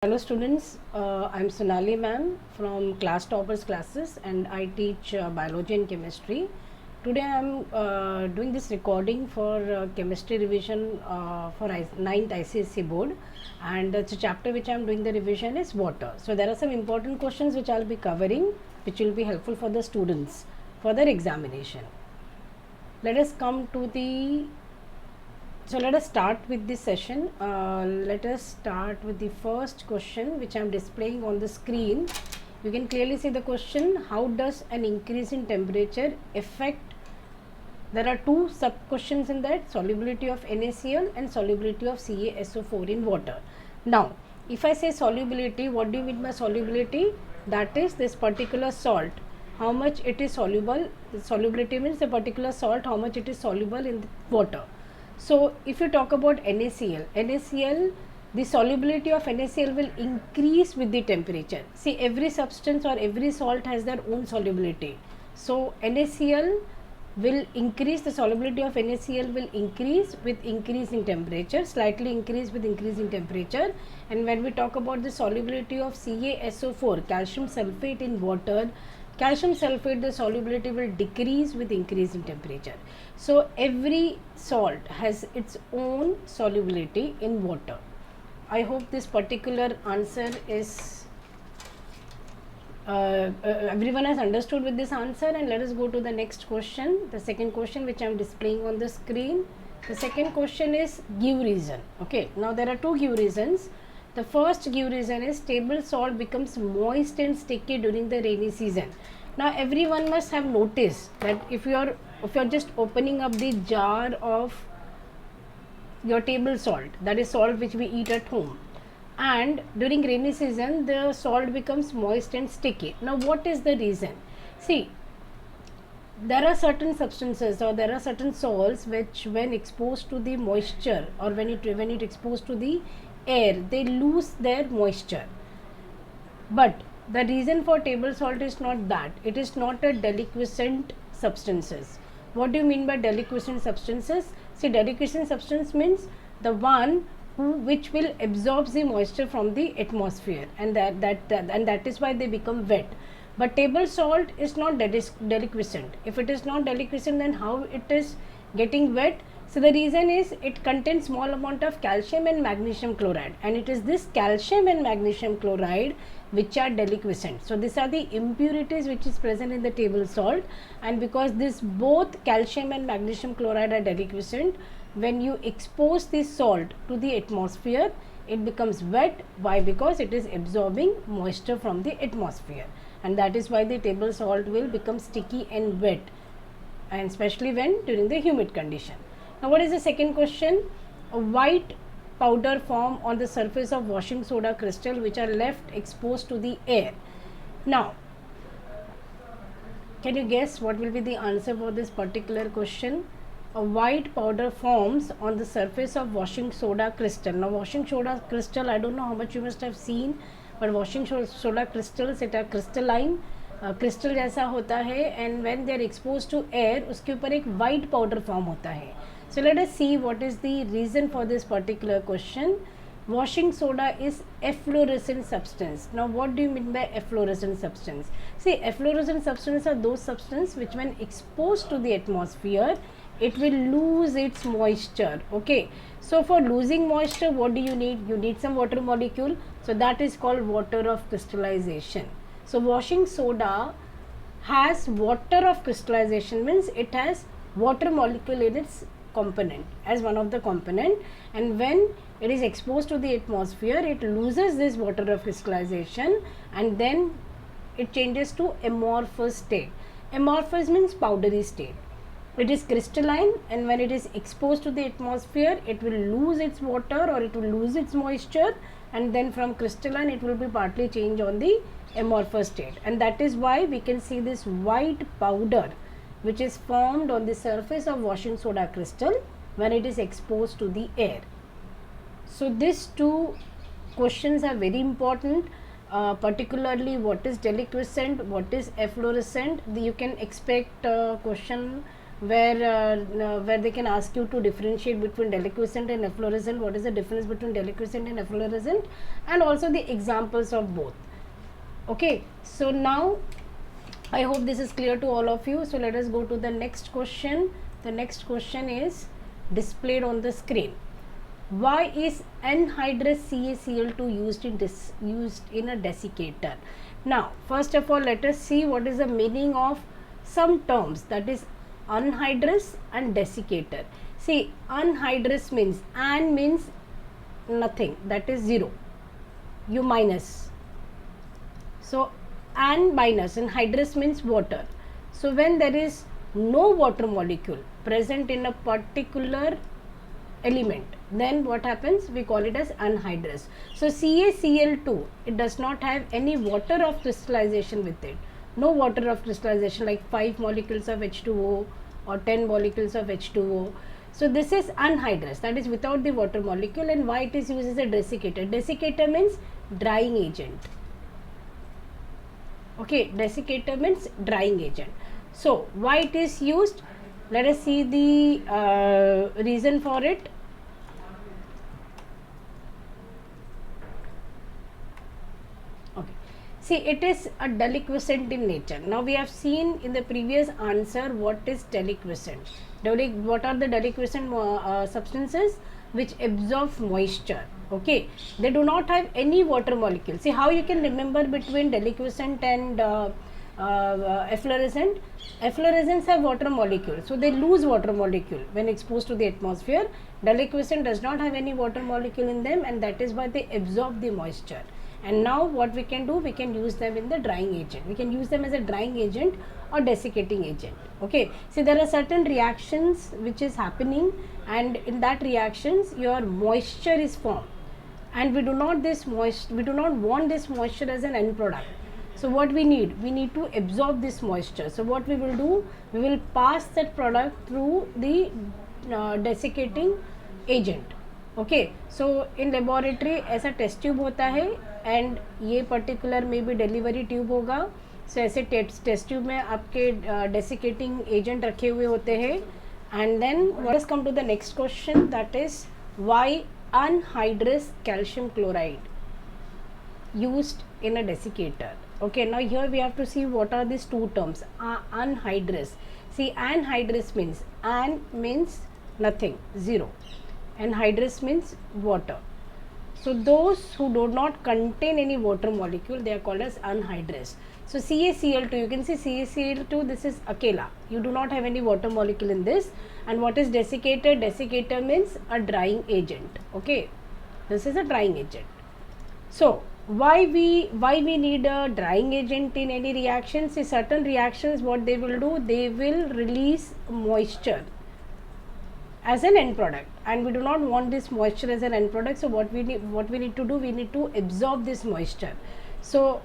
Hello students, I'm Sonali ma'am from Class Toppers classes and I teach biology and chemistry. Today I'm doing this recording for chemistry revision for 9th ICSE board, and the chapter which I'm doing the revision is water. So there are some important questions which I'll be covering, which will be helpful for the students for their examination. Let us come to the let us start with this session. Let us start with the first question which I am displaying on the screen. You can clearly see the question: how does an increase in temperature affect? There are two sub questions in that: solubility of NaCl and solubility of CaSO4 in water. Now, if I say solubility, what do you mean by solubility? That is this particular salt, how much it is soluble. The solubility means the particular salt, how much it is soluble in water. So, if you talk about NaCl, the solubility of NaCl will increase with the temperature. See, every substance or every salt has their own solubility. So, NaCl will increase, the solubility of NaCl will increase with increase in temperature, slightly increase with increase in temperature. And when we talk about the solubility of CaSO4, calcium sulfate in water, calcium sulfate, the solubility will decrease with increase in temperature. So every salt has its own solubility in water. I hope this particular answer is everyone has understood with this answer, and let us go to the next question, the second question which I am displaying on the screen. The second question is give reason. Okay, now there are two give reasons. The first give reason is table salt becomes moist and sticky during the rainy season. Now everyone must have noticed that if you are just opening up the jar of your table salt, that is salt which we eat at home, and during rainy season the salt becomes moist and sticky. Now what is the reason? See, there are certain substances or there are certain salts which when exposed to the moisture or when it exposed to the air, they lose their moisture. But the reason for table salt is not that. It is not a deliquescent substances. What do you mean by deliquescent substances? See, deliquescent substance means the one which will absorb the moisture from the atmosphere, and that is why they become wet. But table salt is not deliquescent. If it is not deliquescent, then how it is getting wet? So the reason is it contains small amount of calcium and magnesium chloride, and it is this calcium and magnesium chloride which are deliquescent. So these are the impurities which is present in the table salt, and because this both calcium and magnesium chloride are deliquescent, when you expose this salt to the atmosphere, it becomes wet. Why? Because it is absorbing moisture from the atmosphere, and that is why the table salt will become sticky and wet, and especially when during the humid condition. Now what is the second question? A white powder form on the surface of washing soda crystal which are left exposed to the air. Now, can you guess what will be the answer for this particular question? A white powder forms on the surface of washing soda crystal. Now washing soda crystal, I don't know how much you must have seen, but washing soda crystals, it are crystalline, crystal जैसा होता है, and when they are expose to air उसके ऊपर एक white powder form होता है. So let us see what is the reason for this particular question. Washing soda is efflorescent substance. Now what do you mean by efflorescent substance? See, efflorescent substance are those substances which when exposed to the atmosphere, it will lose its moisture. Okay, so for losing moisture, what do you need? You need some water molecule, so that is called water of crystallization. So washing soda has water of crystallization, means it has water molecule in its component as one of the component, and when it is exposed to the atmosphere, it loses this water of crystallization, and then it changes to amorphous state. Amorphous means powdery state. It is crystalline, and when it is exposed to the atmosphere, it will lose its water or it will lose its moisture, and then from crystalline it will be partly changed on the amorphous state, and that is why we can see this white powder which is formed on the surface of washing soda crystal when it is exposed to the air. So these two questions are very important, particularly what is deliquescent, what is efflorescent. You can expect a question where they can ask you to differentiate between deliquescent and efflorescent. What is the difference between deliquescent and efflorescent, and also the examples of both. Okay, so now I hope this is clear to all of you. So let us go to the next question. The next question is displayed on the screen. Why is anhydrous CaCl2 used in a desiccator? Now, first of all, let us see what is the meaning of some terms, that is anhydrous and desiccator. See, anhydrous means, an means nothing, that is 0, you minus. So, an minus, and hydrous means water. So, when there is no water molecule present in a particular element, then what happens? We call it as anhydrous. So CaCl2, it does not have any water of crystallization with it. No water of crystallization like 5 molecules of H2O or 10 molecules of H2O. So this is anhydrous, that is without the water molecule. And why it is used as a desiccator? Desiccator means drying agent. Okay, desiccator means drying agent. So why it is used? Let us see the reason for it. Okay, see, it is a deliquescent in nature. Now we have seen in the previous answer what is deliquescent. What are the deliquescent substances? Which absorb moisture. Okay, they do not have any water molecule. See how you can remember between deliquescent and efflorescent. Efflorescents have water molecule, so they lose water molecule when exposed to the atmosphere. Deliquescent does not have any water molecule in them, and that is why they absorb the moisture. And now what we can do, we can use them in the drying agent. We can use them as a drying agent or desiccating agent. Okay, so there are certain reactions which is happening, and in that reactions your moisture is formed, and we do not want this moisture as an end product. So what we need to absorb this moisture. So what we will do, we will pass that product through the desiccating agent. Okay, so in laboratory ऐसा test tube होता है, and ये particular में भी delivery tube होगा. सो ऐसे test tube में आपके डेसिकेटिंग एजेंट रखे हुए होते हैं. And then let us come to the next question, that is why anhydrous calcium chloride used in a desiccator. Okay, now here we have to see what are these two terms. Anhydrous. See, anhydrous means, an means nothing, 0, and hydrous means water. So those who do not contain any water molecule, they are called as anhydrous. So CaCl2, you can see CaCl2, this is akela, you do not have any water molecule in this. And what is desiccator? Desiccator means a drying agent. Okay, this is a drying agent. So why we need a drying agent in any reaction? See, certain reactions, what they will do, they will release moisture as an end product, and we do not want this moisture as an end product. So what we need to do, we need to absorb this moisture. So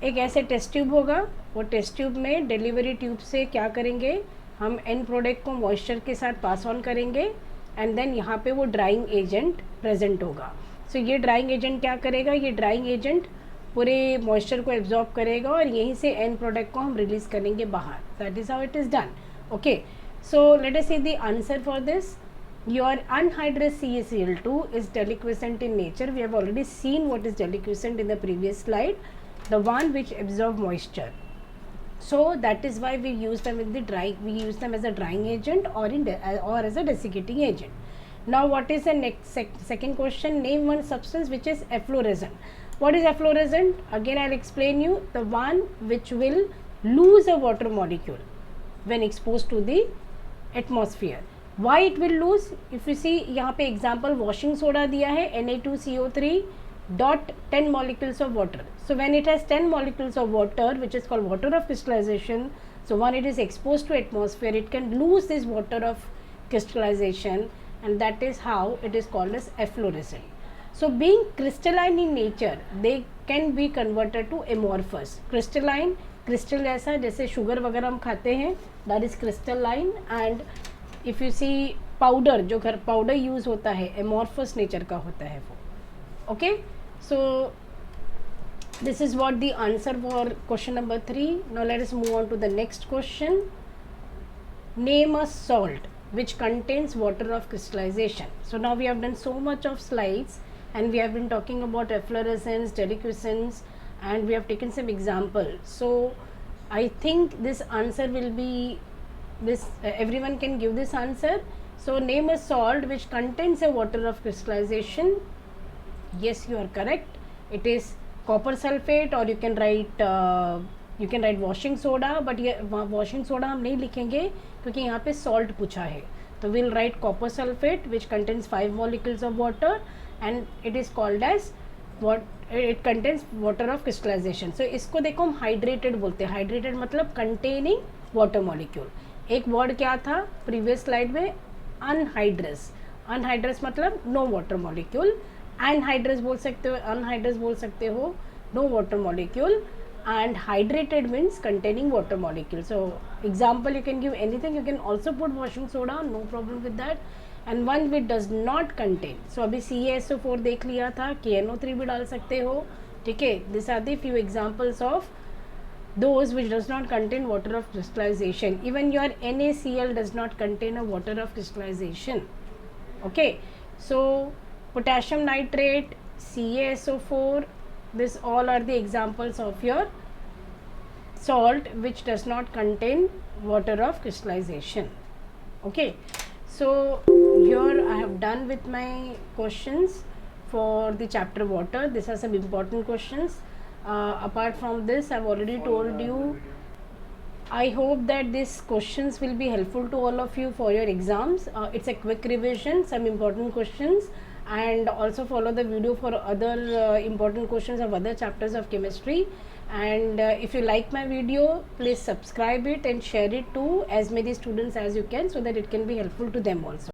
एक ऐसे test tube होगा, वो test tube में delivery tube से क्या करेंगे, हम and product को मॉइस्चर के साथ पास ऑन करेंगे, एंड देन यहाँ पे वो ड्राइंग एजेंट प्रेजेंट होगा. सो ये ड्राइंग एजेंट क्या करेगा, ये ड्राइंग एजेंट पूरे मॉइस्चर को एब्जॉर्ब करेगा और यहीं से एंड प्रोडक्ट को हम रिलीज करेंगे बाहर. That is how it is done. Okay, so let us see the answer for this. Your anhydrous CaCl2 is deliquescent in nature. We have already seen what is deliquescent in the previous slide, the one which absorb moisture. So that is why we use them in the we use them as a drying agent or or as a desiccating agent. Now what is the next second question? Name one substance which is efflorescent. What is efflorescent? Again I'll explain you. The one which will lose a water molecule when exposed to the atmosphere. Why it will lose? If you see, यहाँ पे example washing soda दिया है, Na2CO3 dot 10 molecules of water. So when it has 10 molecules of water, which is called water of crystallization, so when it is exposed to atmosphere, it can lose this water of crystallization, and that is how it is called as efflorescent. So being crystalline in nature, they can be converted to amorphous. Crystalline, crystal ऐसा जैसे sugar वगैरह हम खाते हैं, that is crystalline. And if you see powder, जो घर powder use होता है, amorphous नेचर का होता है वो. Okay, so this is what the answer for question number 3. Now let us move on to the next question. name a salt which contains water of crystallization. So now we have done so much of slides and we have been talking about efflorescence, deliquescence, and we have taken some example. So I think this answer will be this, everyone can give this answer. So name a salt which contains a water of crystallization. Yes, you are correct. It is copper sulfate, or you can write washing soda, but ये washing soda हम नहीं लिखेंगे क्योंकि यहाँ पे salt पूछा है. तो we'll write copper sulfate which contains 5 molecules of water and it is called as what, it contains water of crystallization. So इसको देखो हम hydrated बोलते हैं. Hydrated मतलब containing water molecule. एक word क्या था previous slide में? Anhydrous. Anhydrous मतलब no water molecule. Anhydrous बोल सकते हो, anhydrous बोल सकते हो, no water molecule. And hydrated means containing water molecule. So example, you can give anything. You can also put washing soda, no problem with that. And one which does not contain. So अभी CaSO4 देख लिया था, KNO3 भी डाल सकते हो. ठीक है, these are the few examples of those which does not contain water of crystallization. Even your NaCl does not contain a water of crystallization. Okay, so potassium nitrate, CaSO4, this all are the examples of your salt which does not contain water of crystallization. Okay, so here I have done with my questions for the chapter water. These are some important questions. Apart from this, I have already told you. I hope that these questions will be helpful to all of you for your exams. It's a quick revision, some important questions, and also follow the video for other important questions of other chapters of chemistry. And if you like my video, please subscribe it and share it to as many students as you can so that it can be helpful to them also.